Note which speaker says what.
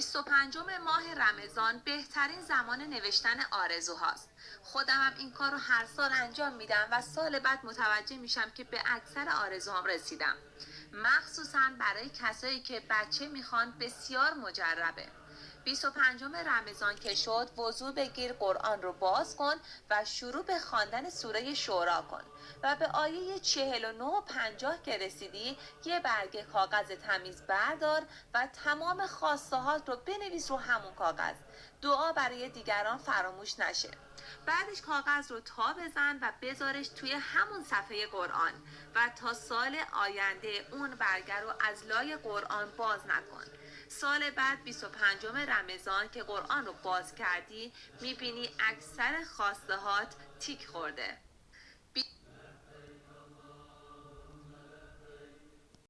Speaker 1: 25 ماه رمضان بهترین زمان نوشتن آرزوهاست. خودم هم این کار رو هر سال انجام میدم و سال بعد متوجه میشم که به اکثر آرزوهام رسیدم. مخصوصا برای کسایی که بچه میخوان بسیار مجربه. 25 رمضان که شد وضو بگیر، قرآن رو باز کن و شروع به خواندن سوره شورا کن و به آیه 49 و 50 که رسیدی یه برگه کاغذ تمیز بردار و تمام خواستهات رو بنویس رو همون کاغذ. دعا برای دیگران فراموش نشه. بعدش کاغذ رو تا بزن و بذارش توی همون صفحه قرآن و تا سال آینده اون برگه رو از لای قرآن باز نکن. سال بعد 25 رمضان که قرآن رو باز کردی میبینی اکثر خواستهات تیک خورده.